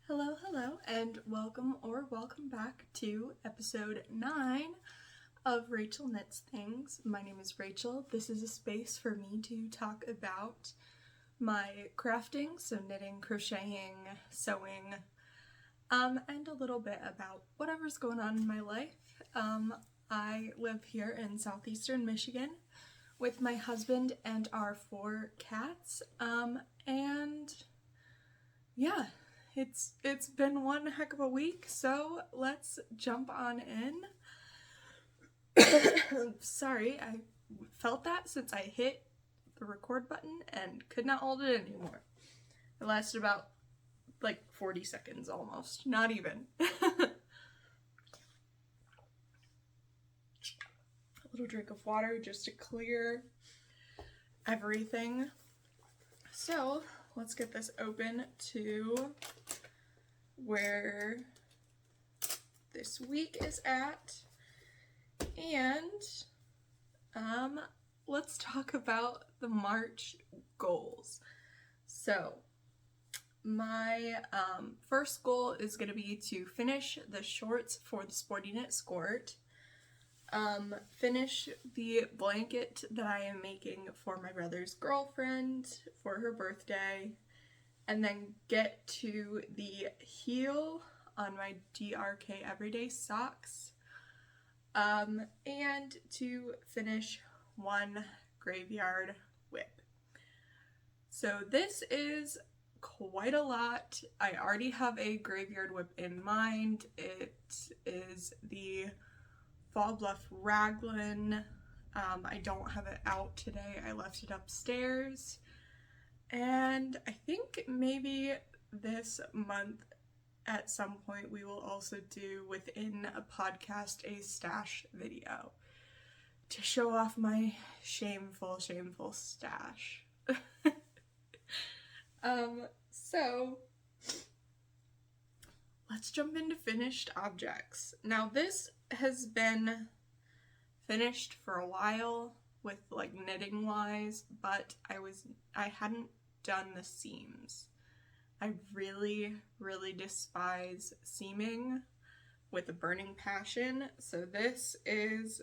Hello, and welcome back to episode 9 of Rachel Knits Things. My name is Rachel. This is a space for me to talk about my crafting, so knitting, crocheting, sewing, and a little bit about whatever's going on in my life. I live here in southeastern Michigan with my husband and our 4 cats, and yeah. It's been one heck of a week, so let's jump on in. Sorry, I felt that since I hit the record button and could not hold it anymore. It lasted about 40 seconds almost, not even. A little drink of water just to clear everything. So let's get this open to where this week is at, and let's talk about the March goals. So my first goal is going to be to finish the shorts for the Sporty Knit Skirt, finish the blanket that I am making for my brother's girlfriend for her birthday, and then get to the heel on my DRK Everyday socks, and to finish one graveyard whip. So this is quite a lot. I already have a graveyard whip in mind. It is the Fall Bluff Raglan. I don't have it out today. I left it upstairs. And I think maybe this month at some point we will also do within a podcast a stash video to show off my shameful stash. So let's jump into finished objects. Now this has been finished for a while with knitting wise, but I hadn't done the seams. I really despise seaming with a burning passion. So this is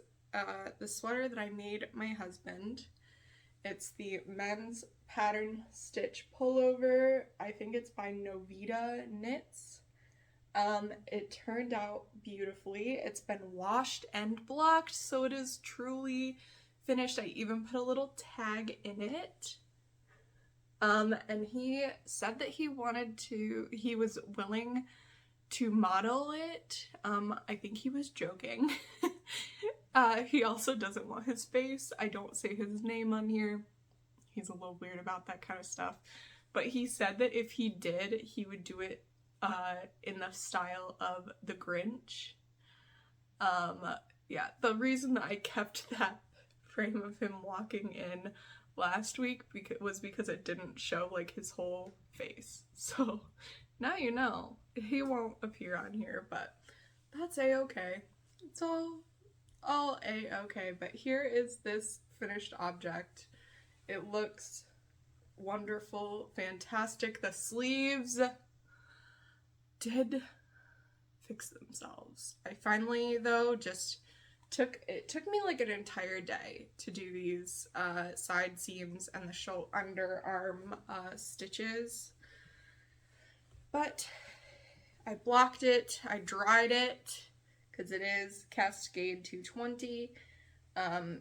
the sweater that I made my husband. It's the men's pattern stitch pullover. I think it's by Novita Knits. It turned out beautifully. It's been washed and blocked, so it is truly finished. I even put a little tag in it. And he said that he was willing to model it. I think he was joking. He also doesn't want his face. I don't say his name on here. He's a little weird about that kind of stuff. But he said that if he did, he would do it in the style of the Grinch. Yeah, the reason that I kept that frame of him walking in last week was because it didn't show his whole face. So now you know. He won't appear on here, but that's a-okay. It's all a-okay. But here is this finished object. It looks wonderful, fantastic. The sleeves did fix themselves. I finally, though, it took me an entire day to do these side seams and the underarm stitches. But I blocked it, I dried it, because it is Cascade 220.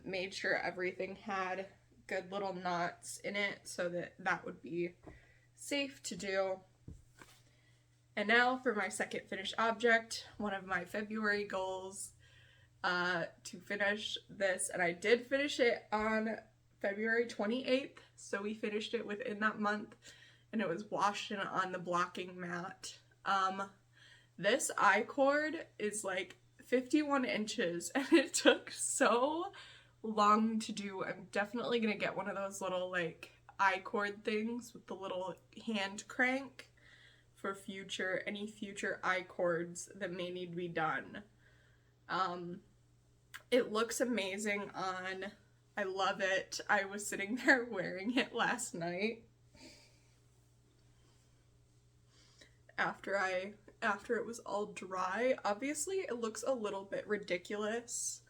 Made sure everything had good little knots in it so that would be safe to do. And now for my second finished object, one of my February goals, to finish this, and I did finish it on February 28th, so we finished it within that month, and it was washed in on the blocking mat. This I-cord is 51 inches, and it took so long to do. I'm definitely gonna get one of those little I-cord things with the little hand crank for any future I-cords that may need to be done. It looks amazing on. I love it. I was sitting there wearing it last night. after it was all dry. Obviously, it looks a little bit ridiculous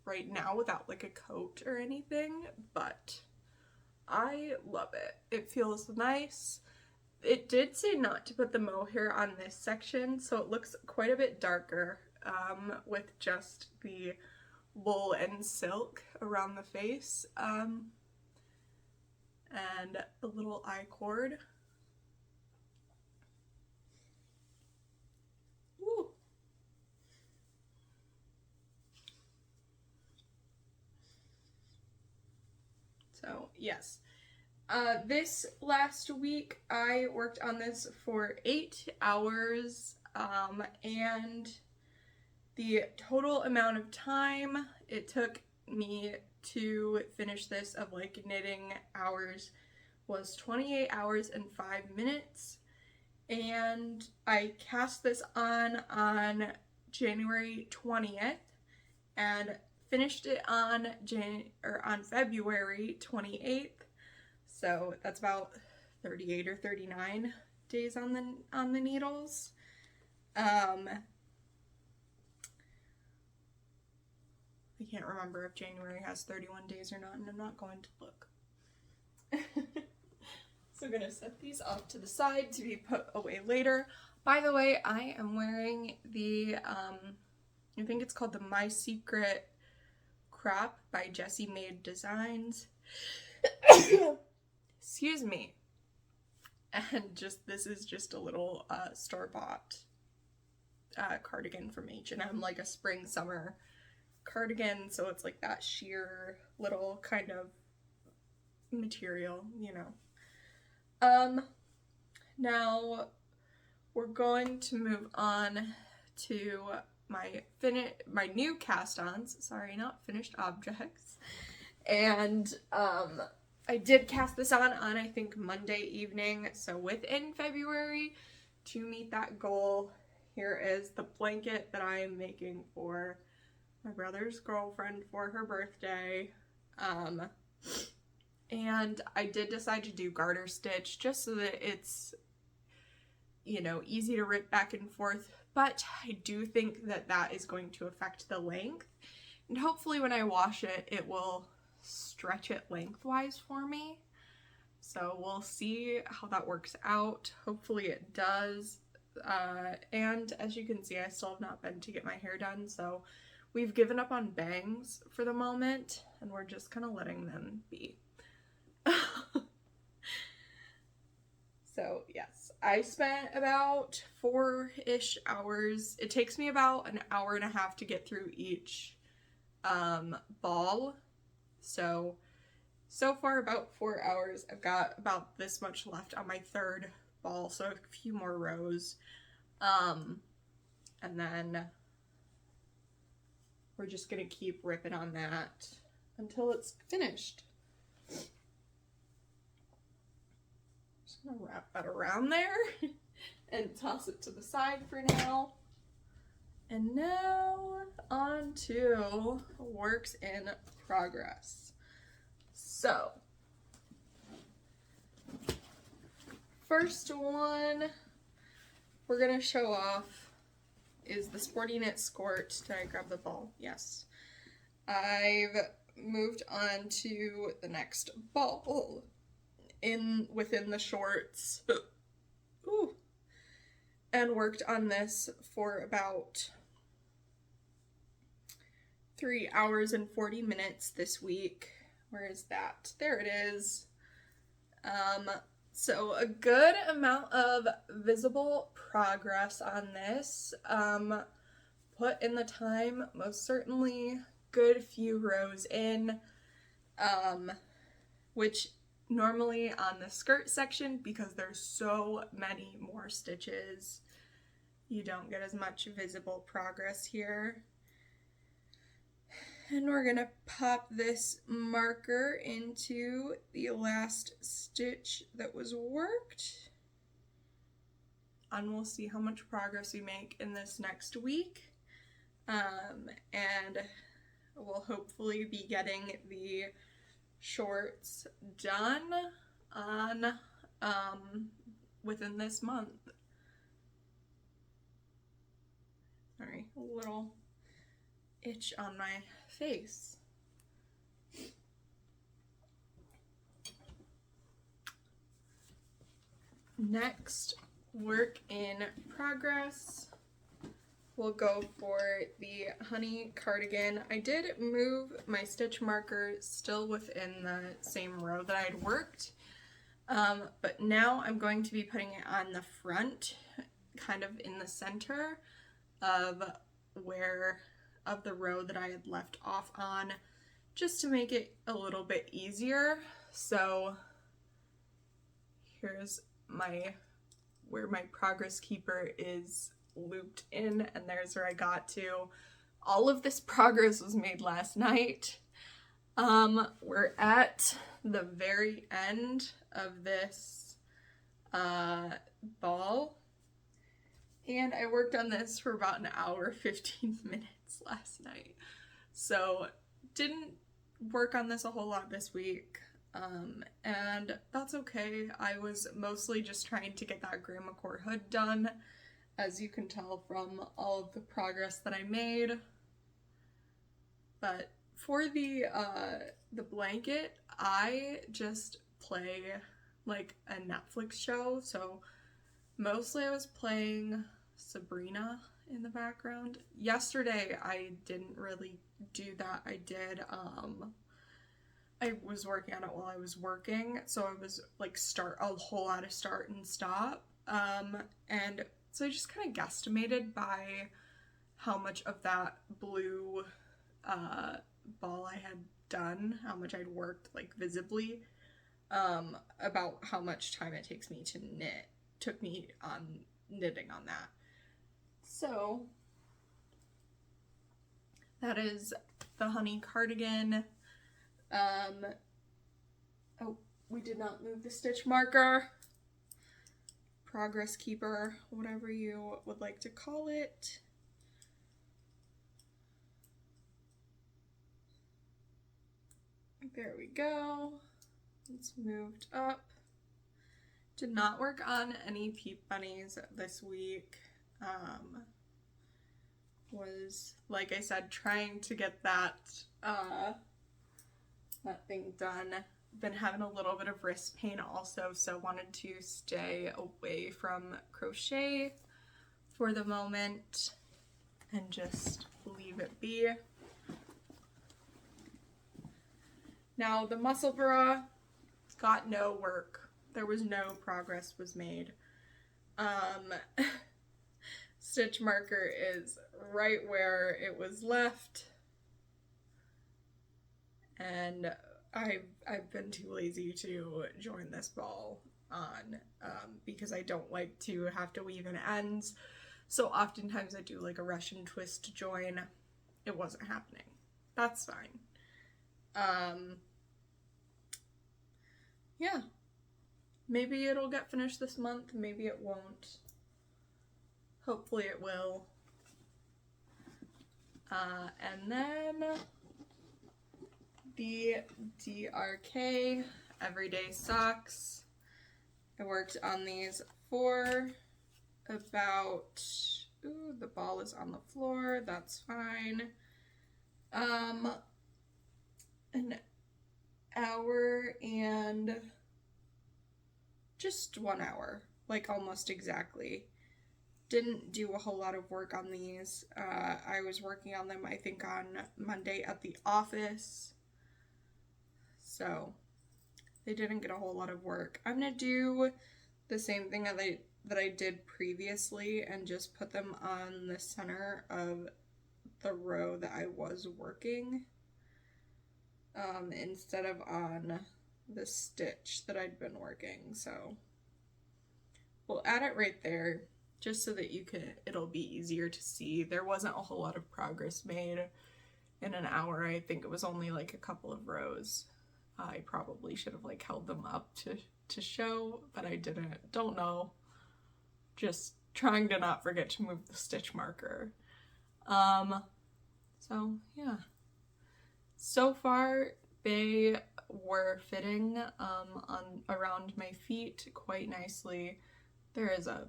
right now without like a coat or anything, but I love it. It feels nice. It did say not to put the mohair on this section, so it looks quite a bit darker with just the wool and silk around the face and a little eye cord. Ooh. So yes, this last week I worked on this for 8 hours, and the total amount of time it took me to finish this of like knitting hours was 28 hours and 5 minutes. And I cast this on January 20th and finished it on February 28th. So that's about 38 or 39 days on the needles. I can't remember if January has 31 days or not, and I'm not going to look. So I'm gonna set these off to the side to be put away later. By the way, I am wearing the, I think it's called the My Secret Crop by Jessie Made Designs. Excuse me. And this is just a little store-bought cardigan from H&M, like a spring summer cardigan, so it's like that sheer little kind of material, you know. Now we're going to move on to my new cast-ons, sorry, not finished objects. And I did cast this on I think Monday evening, so within February, to meet that goal, here is the blanket that I am making for my brother's girlfriend for her birthday. And I did decide to do garter stitch just so that it's, you know, easy to rip back and forth, but I do think that that is going to affect the length, and hopefully when I wash it, it will stretch it lengthwise for me. So we'll see how that works out. Hopefully it does. And as you can see, I still have not been to get my hair done, so we've given up on bangs for the moment, and we're just kind of letting them be. So yes, I spent about 4-ish hours. It takes me about an hour and a half to get through each ball. So far about 4 hours. I've got about this much left on my third ball, so a few more rows. And then we're just gonna keep ripping on that until it's finished. Just gonna wrap that around there and toss it to the side for now. And now on to works in progress. So, first one we're gonna show off is the Sporty Knit Skirt. Did I grab the ball? Yes. I've moved on to the next ball within the shorts. Ooh. And worked on this for about 3 hours and 40 minutes this week. Where is that? There it is. So a good amount of visible progress on this. Put in the time, most certainly good few rows in, which normally on the skirt section, because there's so many more stitches, you don't get as much visible progress here. And we're gonna pop this marker into the last stitch that was worked. And we'll see how much progress we make in this next week. And we'll hopefully be getting the shorts done on within this month. Sorry, a little itch on my face. Next, work in progress. We'll go for the honey cardigan. I did move my stitch marker still within the same row that I had worked, but now I'm going to be putting it on the front, kind of in the center of the row that I had left off on, just to make it a little bit easier. So here's where my progress keeper is looped in, and there's where I got to. All of this progress was made last night. We're at the very end of this ball, and I worked on this for about an hour 15 minutes last night, so didn't work on this a whole lot this week. And that's okay. I was mostly just trying to get that grandma core hood done, as you can tell from all of the progress that I made. But for the blanket, I just play like a Netflix show, so mostly I was playing Sabrina in the background. Yesterday I didn't really do that. I was working on it while I was working, so I was like a whole lot of start and stop, and so I just kind of guesstimated by how much of that blue ball I had done, how much I'd worked like visibly, about how much time it takes me to knit. Took me on knitting on that. So that is the honey cardigan. Oh, we did not move the stitch marker, progress keeper, whatever you would like to call it. There we go. It's moved up. Did not work on any peep bunnies this week. Was, like I said, trying to get that thing done. Been having a little bit of wrist pain also, so wanted to stay away from crochet for the moment and just leave it be. Now the muscle bra got no work. There was no progress was made. Stitch marker is right where it was left, and I've been too lazy to join this ball on, because I don't like to have to weave in ends, so oftentimes I do like a Russian twist to join. It wasn't happening. That's fine. Yeah, maybe it'll get finished this month, maybe it won't. Hopefully it will. And then the DRK everyday socks. I worked on these for about, ooh, the ball is on the floor, that's fine. An hour and just 1 hour, like almost exactly. Didn't do a whole lot of work on these. I was working on them, I think, on Monday at the office, so they didn't get a whole lot of work. I'm gonna do the same thing that I did previously and just put them on the center of the row that I was working, instead of on the stitch that I'd been working. So we'll add it right there, just so that it'll be easier to see. There wasn't a whole lot of progress made in an hour. I think it was only like a couple of rows. I probably should have like held them up to show, but I didn't. Don't know. Just trying to not forget to move the stitch marker. So yeah. So far they were fitting on around my feet quite nicely. there is a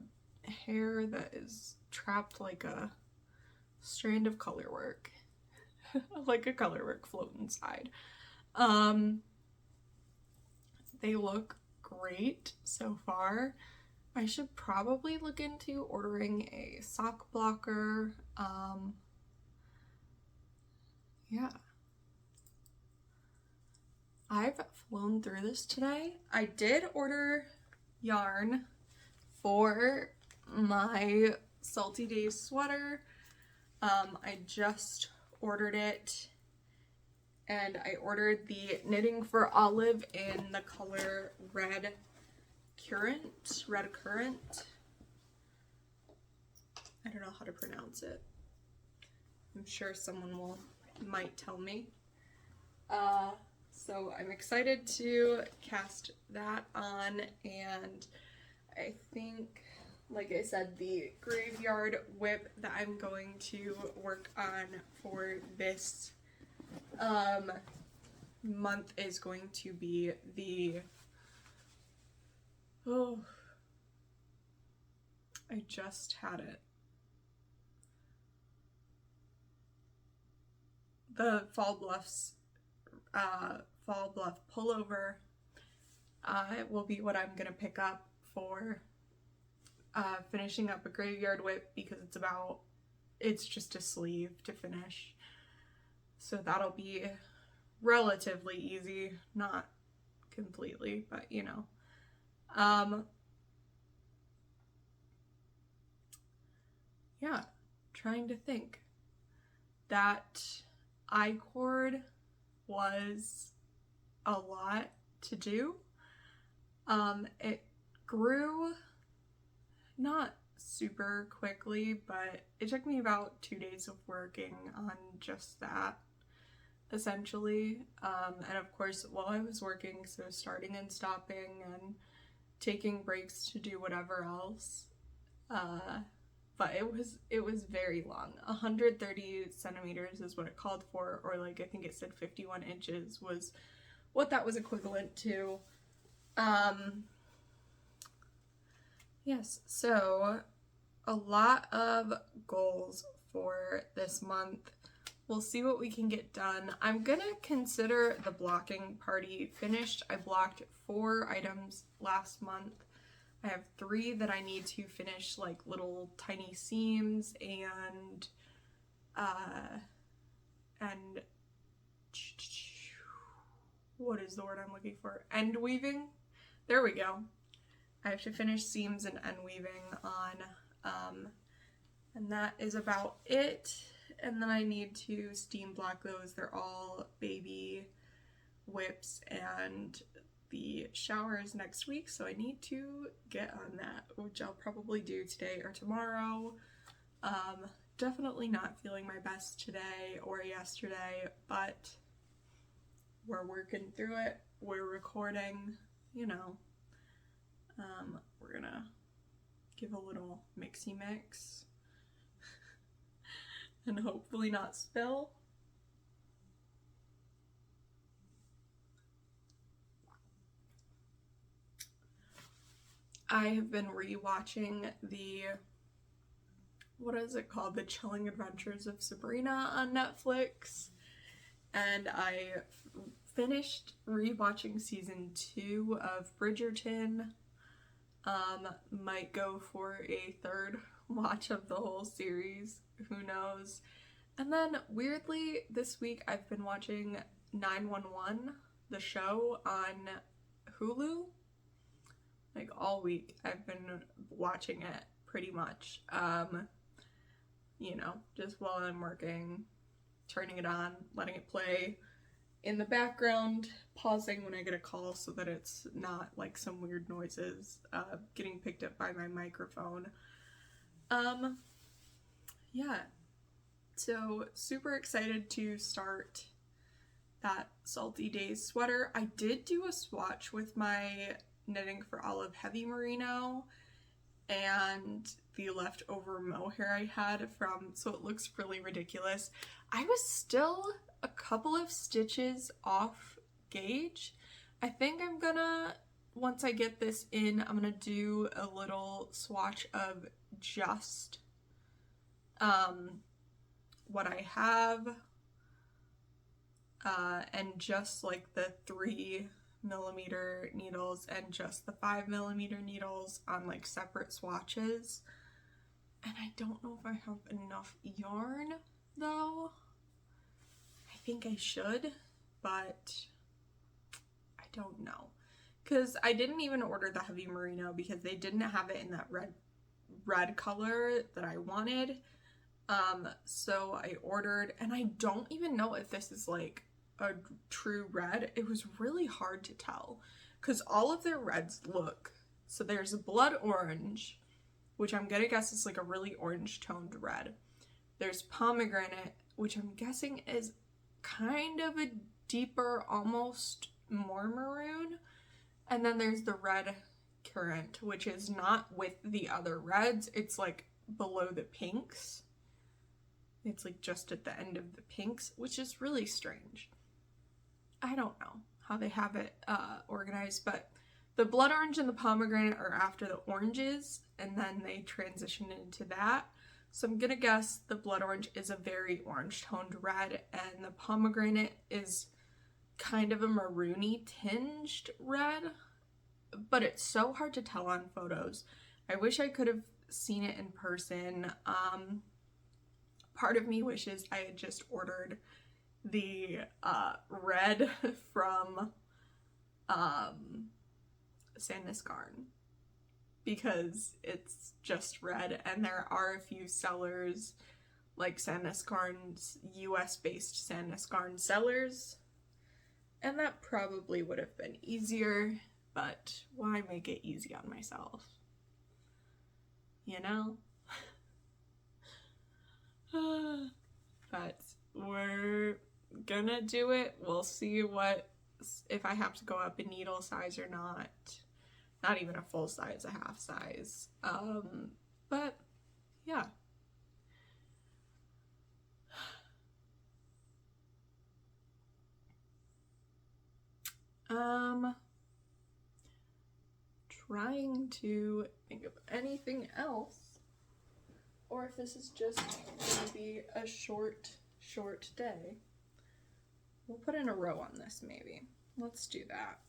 hair that is trapped like a strand of color work. Like a color work float inside. They look great so far. I should probably look into ordering a sock blocker. Yeah. I've flown through this today. I did order yarn for my Salty Days sweater. I just ordered it, and I ordered the Knitting for Olive in the color Red Currant. I don't know how to pronounce it. I'm sure someone might tell me. So I'm excited to cast that on, and I think, like I said, the graveyard whip that I'm going to work on for this month is going to be the, I just had it. The Fall Bluff pullover will be what I'm gonna pick up for finishing up a graveyard whip, because it's just a sleeve to finish. So that'll be relatively easy, not completely, but you know. Yeah, trying to think. That I-cord was a lot to do. It grew not super quickly, but it took me about 2 days of working on just that, essentially. And of course, while I was working, so starting and stopping and taking breaks to do whatever else. But it was very long. 130 centimeters is what it called for, or like I think it said 51 inches was what that was equivalent to. Yes, so a lot of goals for this month. We'll see what we can get done. I'm gonna consider the blocking party finished. I blocked 4 items last month. I have 3 that I need to finish, like little tiny seams and what is the word I'm looking for? End weaving? There we go. I have to finish seams and end weaving on, and that is about it. And then I need to steam block those. They're all baby whips, and the shower is next week, so I need to get on that, which I'll probably do today or tomorrow. Definitely not feeling my best today or yesterday, but we're working through it. We're recording, you know. We're gonna give a little mixy mix and hopefully not spill. I have been rewatching what is it called? The Chilling Adventures of Sabrina on Netflix. And I finished rewatching season 2 of Bridgerton. Might go for a 3rd watch of the whole series. Who knows? And then weirdly, this week I've been watching 911, the show on Hulu. Like all week I've been watching it pretty much. You know, just while I'm working, turning it on, letting it play in the background, pausing when I get a call so that it's not like some weird noises getting picked up by my microphone. Yeah, so super excited to start that Salty Days sweater. I did do a swatch with my Knitting for Olive Heavy Merino and the leftover mohair I had from, so it looks really ridiculous. I was still a couple of stitches off gauge. I think I'm gonna once I get this in, I'm gonna do a little swatch of just what I have, and just like the 3mm needles and just the 5mm needles on like separate swatches. And I don't know if I have enough yarn though. I think I should, but I don't know. Because I didn't even order the heavy merino because they didn't have it in that red color that I wanted. So I ordered, and I don't even know if this is like a true red. It was really hard to tell because all of their reds look, so there's a blood orange, which I'm gonna guess is like a really orange toned red. There's pomegranate, which I'm guessing is kind of a deeper, almost more maroon. And then there's the red currant, which is not with the other reds. It's like below the pinks. It's like just at the end of the pinks, which is really strange. I don't know how they have it organized, but the blood orange and the pomegranate are after the oranges, and then they transition into that. So I'm gonna guess the blood orange is a very orange toned red, and the pomegranate is kind of a maroony tinged red, but it's so hard to tell on photos. I wish I could have seen it in person. Part of me wishes I had just ordered the red from Sandnesgarn, because it's just red, and there are a few sellers like Sandnesgarn's US based Sandnesgarn sellers, and that probably would have been easier, but why make it easy on myself, you know? But we're gonna do it. We'll see if I have to go up a needle size or not. Not even a full size, a half size. But yeah. Trying to think of anything else, or if this is just gonna be a short day. We'll put in a row on this maybe. Let's do that.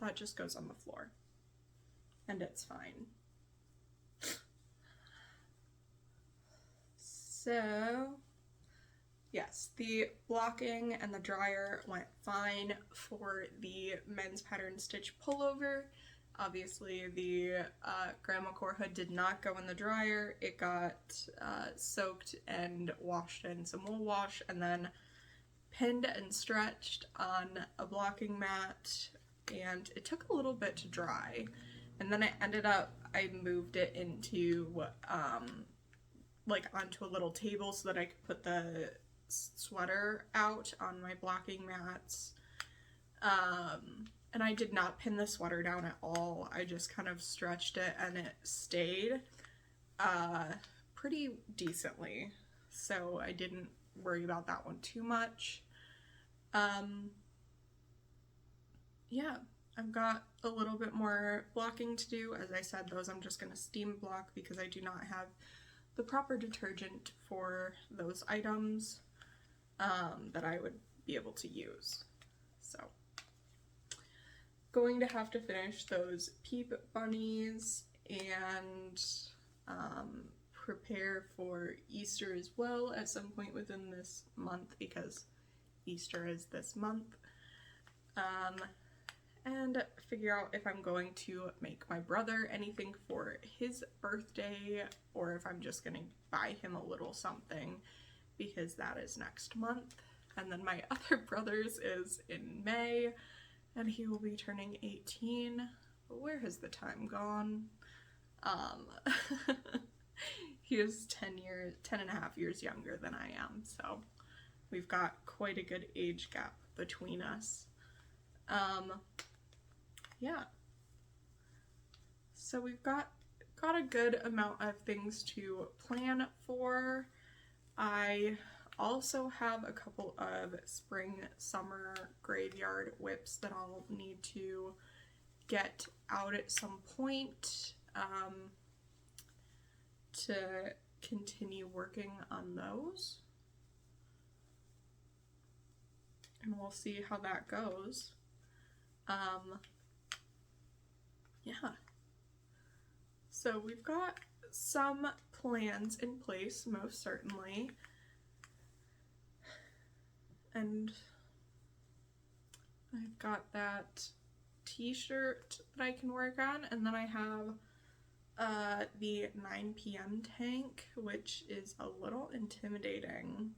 That just goes on the floor, and it's fine. So, yes, the blocking and the dryer went fine for the men's pattern stitch pullover. Obviously, the grandma core hood did not go in the dryer. It got soaked and washed in some wool wash, and then pinned and stretched on a blocking mat, and it took a little bit to dry. And then I moved it into like onto a little table so that I could put the sweater out on my blocking mats. And I did not pin the sweater down at all. I just kind of stretched it, and it stayed pretty decently, so I didn't worry about that one too much. Yeah, I've got a little bit more blocking to do. As I said, those I'm just going to steam block because I do not have the proper detergent for those items that I would be able to use. So, going to have to finish those peep bunnies and prepare for Easter as well at some point within this month, because Easter is this month. And figure out if I'm going to make my brother anything for his birthday, or if I'm just gonna buy him a little something, because that is next month. And then my other brother's is in May, and he will be turning 18. But where has the time gone? He is 10 and a half years younger than I am, so we've got quite a good age gap between us. Yeah. So we've got a good amount of things to plan for. I also have a couple of spring summer graveyard whips that I'll need to get out at some point to continue working on those. And we'll see how that goes. Yeah. So we've got some plans in place, most certainly. And I've got that t-shirt that I can work on, and then I have the 9 p.m. tank, which is a little intimidating,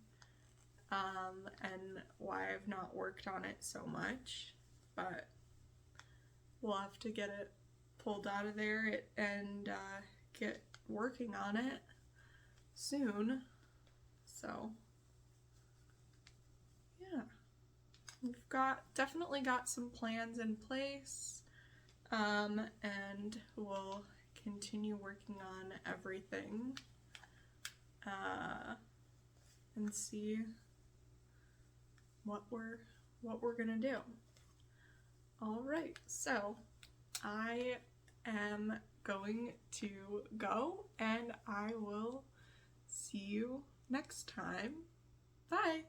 and why I've not worked on it so much, but we'll have to get it pulled out of there and get working on it soon. So yeah, we've definitely got some plans in place, and we'll continue working on everything and see what we're gonna do. All right, so I am going to go, and I will see you next time. Bye!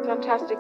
Fantastic.